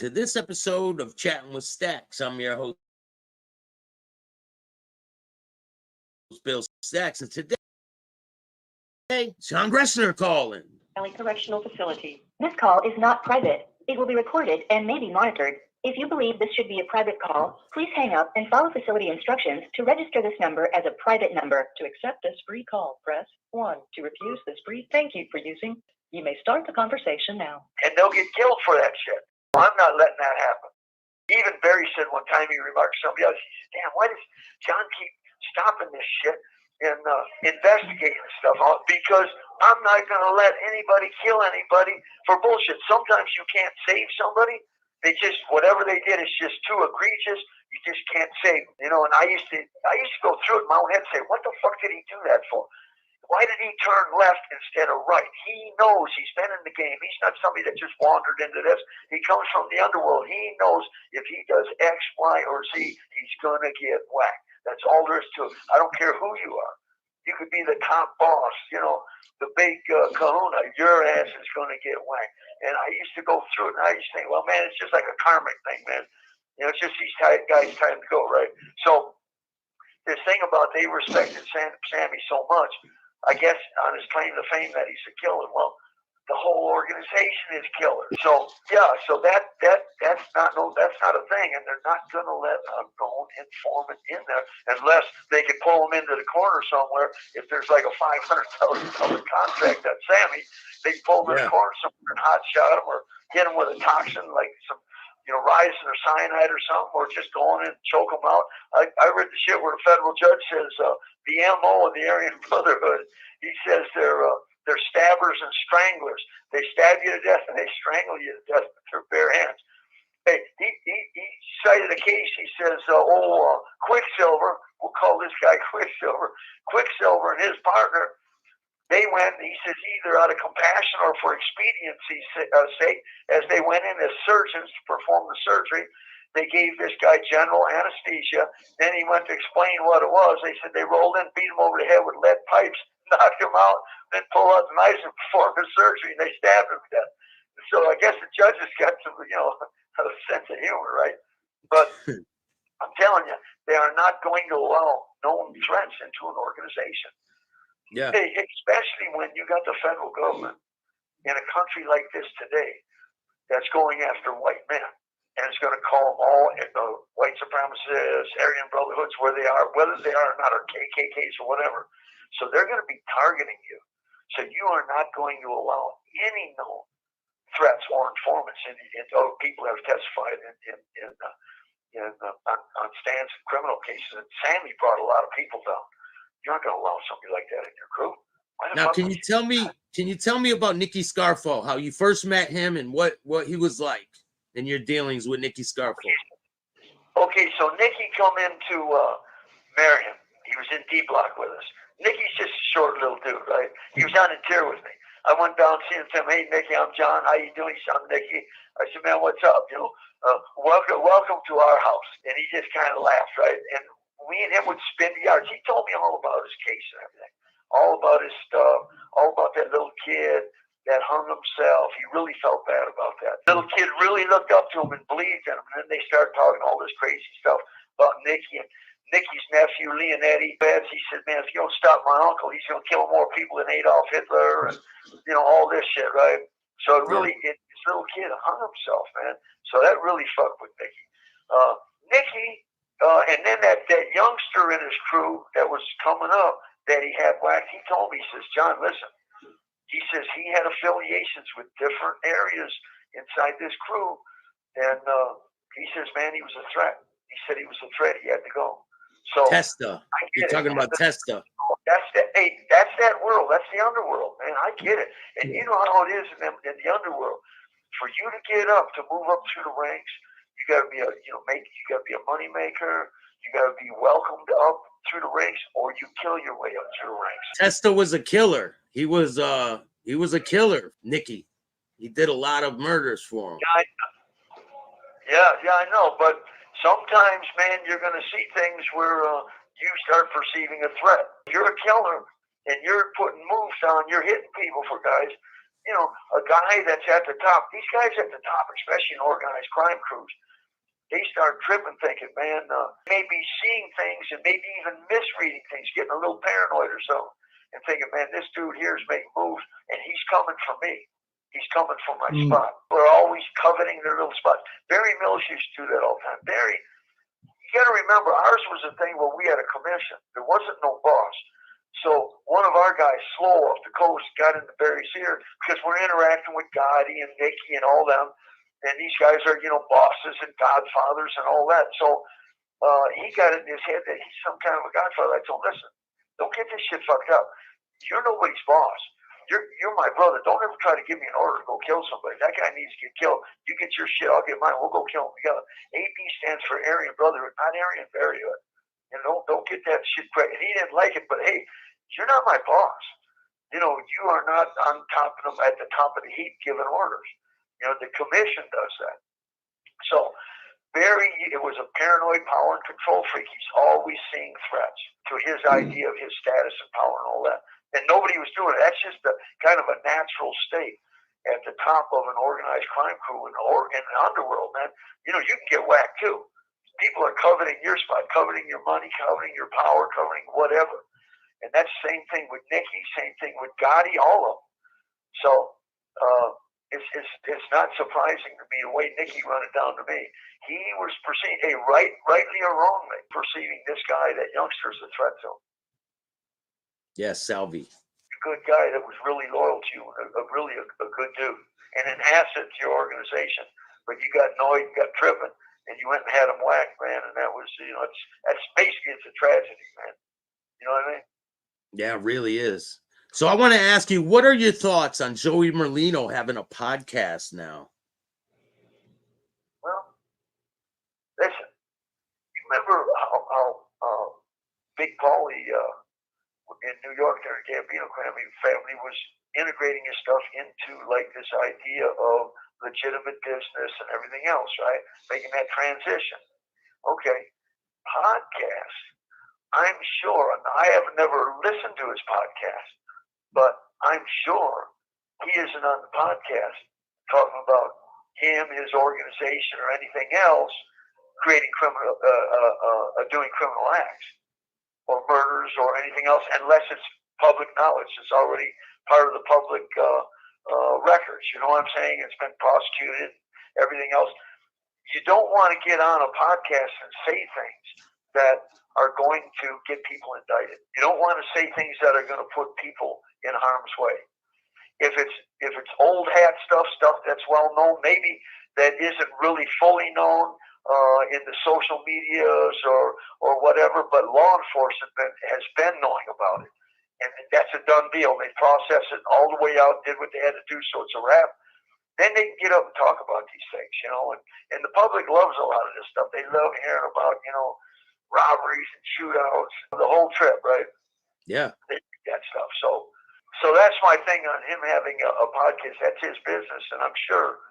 to this episode of Chatting with Staxx. I'm your host, Bill Staxx, and today, John Greschner calling. Correctional Facility. This call is not private. It will be recorded and may be monitored. If you believe this should be a private call, please hang up and follow facility instructions to register this number as a private number. To accept this free call, press 1. To refuse this free thank you for using, you may start the conversation now. And they'll get killed for that shit. I'm not letting that happen. Even Barry said one time, he remarked to somebody else, he said, damn, why does John keep stopping this shit and investigating stuff? Because I'm not going to let anybody kill anybody for bullshit. Sometimes you can't save somebody. They just, whatever they did is just too egregious. You just can't save them. You know, and I used to go through it in my own head and say, what the fuck did he do that for? Why did he turn left instead of right? He knows. He's been in the game. He's not somebody that just wandered into this. He comes from the underworld. He knows if he does X, Y, or Z, he's going to get whacked. That's all there is to it. I don't care who you are. You could be the top boss, you know, the big kahuna. Your ass is going to get whacked. And I used to go through it, and I used to think, well, man, it's just like a karmic thing, man. You know, it's just these guys' time to go, right? So this thing about they respected Sammy so much, I guess on his claim to fame that he's a killer. Well, the whole organization is killer. So yeah, so that's not a thing, and they're not going to let a known informant in there unless they can pull him into the corner somewhere. If there's like a $500,000 contract at Sammy, they can pull him in the corner somewhere and hot shot him or hit him with a toxin like some, you know, ricin or cyanide or something, or just go in and choke them out. I read the shit where the federal judge says the MO of the Aryan Brotherhood. He says they're stabbers and stranglers. They stab you to death and they strangle you to death with their bare hands. Hey, he cited a case. He says, Quicksilver, we'll call this guy Quicksilver. Quicksilver and his partner, they went, he says, either out of compassion or for expediency's sake, as they went in as surgeons to perform the surgery, they gave this guy general anesthesia. Then he went to explain what it was. They said they rolled in, beat him over the head with lead pipes, knocked him out, then pulled out the knives and performed the surgery, and they stabbed him to death. So I guess the judges got some, you know, a sense of humor, right? But I'm telling you, they are not going to allow known threats into an organization. Yeah. Especially when you got the federal government in a country like this today that's going after white men. And it's going to call them all white supremacists, Aryan Brotherhoods, where they are, whether they are or not, or KKKs or whatever. So they're going to be targeting you. So you are not going to allow any known threats or informants or people that have testified on stands in criminal cases. And Sammy brought a lot of people down. You're not going to allow somebody like that in your crew. Now, can you tell me about Nicky Scarfo, how you first met him and what he was like in your dealings with Nicky Scarfo? Okay, so Nicky come in to marry him. He was in D Block with us. Nicky's just a short little dude, right? He was on the tier with me. I went down seeing him. Hey, Nicky, I'm John. How you doing? He said, I'm Nicky. I said, man, what's up? You know, welcome to our house. And he just kind of laughed, right? And me and him would spin the yards. He told me all about his case and everything, all about his stuff, all about that little kid that hung himself. He really felt bad about that. Little kid really looked up to him and believed in him. And then they started talking all this crazy stuff about Nicky and Nicky's nephew, Leonetti. He said, man, if you don't stop my uncle, he's going to kill more people than Adolf Hitler and, you know, all this shit, right? So really, this little kid hung himself, man. So that really fucked with Nicky. Nicky, and then that youngster in his crew that was coming up that he had whacked, he told me, he says, John, listen, he says he had affiliations with different areas inside this crew, and he says, man, he was a threat. He said he was a threat. He had to go. So Testa. You're talking about Testa. That's that world. That's the underworld, man. I get it. And you know how it is in the underworld. For you to get up, to move up through the ranks, you got to be you got to be a money maker. You got to be welcomed up through the ranks, or you kill your way up through the ranks. Testa was a killer. He was a killer, Nicky. He did a lot of murders for him. Yeah, I know. But sometimes, man, you're going to see things where you start perceiving a threat. If you're a killer and you're putting moves on, you're hitting people for guys. you know, a guy that's at the top, these guys at the top, especially in organized crime crews, they start tripping, thinking, man, maybe seeing things and maybe even misreading things, getting a little paranoid or so, and thinking, man, this dude here is making moves, and he's coming for me. He's coming for my spot. We're always coveting their little spots. Barry Mills used to do that all the time. Barry, you got to remember, ours was a thing where we had a commission. There wasn't no boss. So one of our guys, Slow off the coast, got into Barry's ear because we're interacting with Gotti and Nikki and all them. And these guys are, you know, bosses and godfathers and all that. So he got it in his head that he's some kind of a godfather. I told him, listen, don't get this shit fucked up. You're nobody's boss. You're my brother. Don't ever try to give me an order to go kill somebody. That guy needs to get killed. You get your shit, I'll get mine. We'll go kill him together. AB stands for Aryan Brotherhood, not Aryan Brotherhood. And don't get that shit correct. And he didn't like it, but hey, you're not my boss. You know, you are not on top of them at the top of the heap giving orders. You know, the commission does that. So Barry, it was a paranoid power and control freak. He's always seeing threats to his idea of his status and power and all that. And nobody was doing it. That's just a kind of a natural state at the top of an organized crime crew in the underworld, man. You know, you can get whacked too. People are coveting your spot, coveting your money, coveting your power, coveting whatever. And that's the same thing with Nikki, same thing with Gotti, all of them. So it's not surprising to me the way Nikki run it down to me. He was perceiving, rightly or wrongly, perceiving this guy, that youngster, as a threat to him. Yes, Salvi. A good guy that was really loyal to you, really a good dude, and an asset to your organization. But you got annoyed, got tripping, and you went and had him whacked, man. And that was, you know, that's basically, it's a tragedy, man. You know what I mean? Yeah, it really is. So I want to ask you, what are your thoughts on Joey Merlino having a podcast now? Well, listen, you remember how Big Paulie in New York, there at Gambino family was integrating his stuff into like this idea of legitimate business and everything else, right? Making that transition. Okay, podcast. I'm sure, and I have never listened to his podcast, but I'm sure he isn't on the podcast talking about him, his organization, or anything else creating doing criminal acts or murders or anything else, unless it's public knowledge. It's already part of the public records. You know what I'm saying? It's been prosecuted, everything else. You don't want to get on a podcast and say things that are going to get people indicted. You don't want to say things that are going to put people in harm's way. If it's old hat stuff that's well known, maybe that isn't really fully known in the social medias or whatever, but law enforcement has been knowing about it. And that's a done deal. They process it all the way out, did what they had to do, so it's a wrap. Then they can get up and talk about these things, you know. And the public loves a lot of this stuff. They love hearing about, you know, robberies and shootouts, the whole trip, right? Yeah. That stuff. So that's my thing on him having a podcast. That's his business, and I'm sure,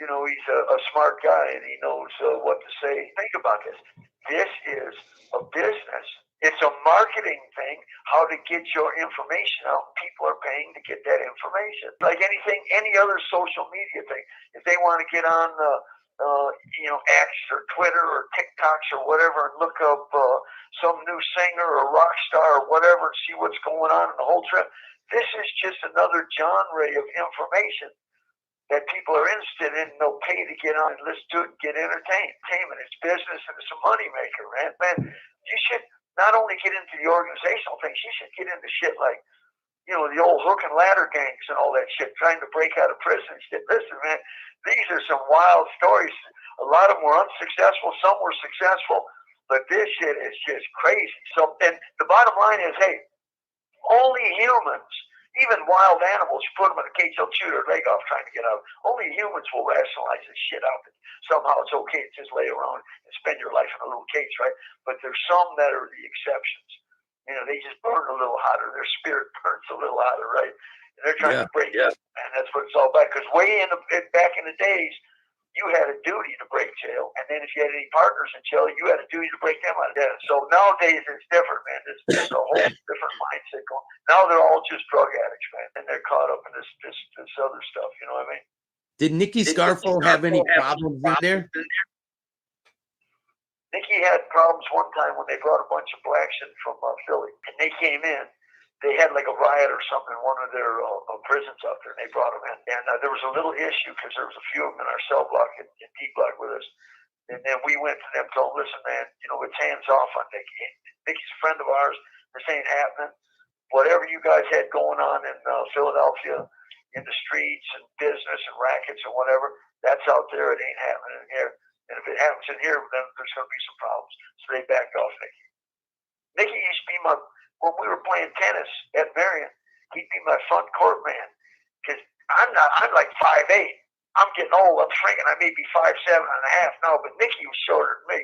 you know, he's a smart guy and he knows what to say. Think about this. This is a business. It's a marketing thing, how to get your information out. People are paying to get that information. Like anything, any other social media thing. If they want to get on, you know, X or Twitter or TikToks or whatever and look up some new singer or rock star or whatever and see what's going on in the whole trip, this is just another genre of information that people are interested in, and they'll pay to get on and listen to it and get entertainment. It's business and it's a moneymaker, man. Man, you should not only get into the organizational things, you should get into shit like, you know, the old hook and ladder gangs and all that shit, trying to break out of prison. Listen, man, these are some wild stories. A lot of them were unsuccessful, some were successful, but this shit is just crazy. So, and the bottom line is, hey, only humans, even wild animals, you put them in a cage, they'll chew their leg off trying to get out. Only humans will rationalize this shit out. Somehow it's okay to just lay around and spend your life in a little cage, right? But there's some that are the exceptions. You know, they just burn a little hotter. Their spirit burns a little hotter, right? And they're trying to break it. And that's what it's all about. Because back in the days, you had a duty to break jail, and then if you had any partners in jail, you had a duty to break them out of jail. So nowadays it's different, man. It's a whole different mindset going. Now they're all just drug addicts, man, and they're caught up in this other stuff. You know what I mean? Did Nicky Scarfo have any problems in there? Nikki had problems one time when they brought a bunch of blacks in from Philly, and they came in. They had like a riot or something in one of their prisons out there, and they brought them in. And there was a little issue because there was a few of them in our cell block in D block with us. And then we went to them, told them, listen, man, you know, it's hands off on Nikki. Nikki's a friend of ours. This ain't happening. Whatever you guys had going on in Philadelphia, in the streets and business and rackets and whatever, that's out there. It ain't happening in here. And if it happens in here, then there's going to be some problems. So they backed off Nikki. Nikki used to be when we were playing tennis at Marion, he'd be my front court man. Because I'm like 5'8". I'm getting old. I'm shrinking. I may be 5'7.5" now, but Nikki was shorter than me.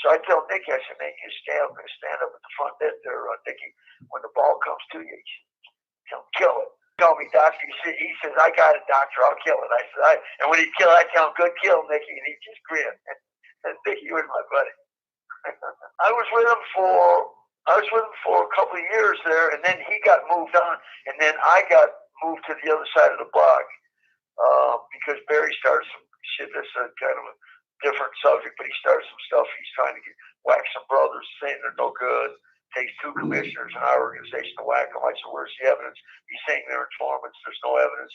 So I tell Nikki, I said, man, you stand up at the front net there, Nikki. When the ball comes to you, kill it. Tell me, doctor. He says, I got it, doctor. I'll kill it. I said, and when he'd kill it, I tell him, good kill, Nikki. And he'd just grin. And Nikki was my buddy. I was with him for a couple of years there, and then he got moved on, and then I got moved to the other side of the block because Barry started some shit. That's a kind of a different subject, but he started some stuff. He's trying to whack some brothers, saying they're no good. Takes 2 commissioners in our organization to whack them. I said, where's the evidence? He's saying they're informants. There's no evidence.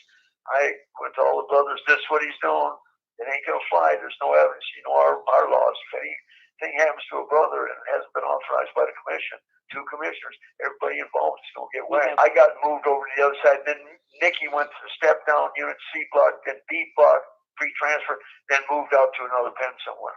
I went to all the brothers. This is what he's doing. It ain't going to fly. There's no evidence. You know, our laws, if anything happens to a brother and hasn't been authorized by the commission, 2 commissioners, everybody involved is going to get whacked. I got moved over to the other side. Then Nikki went to the step down unit, C block, then B block, free transfer, then moved out to another pen somewhere.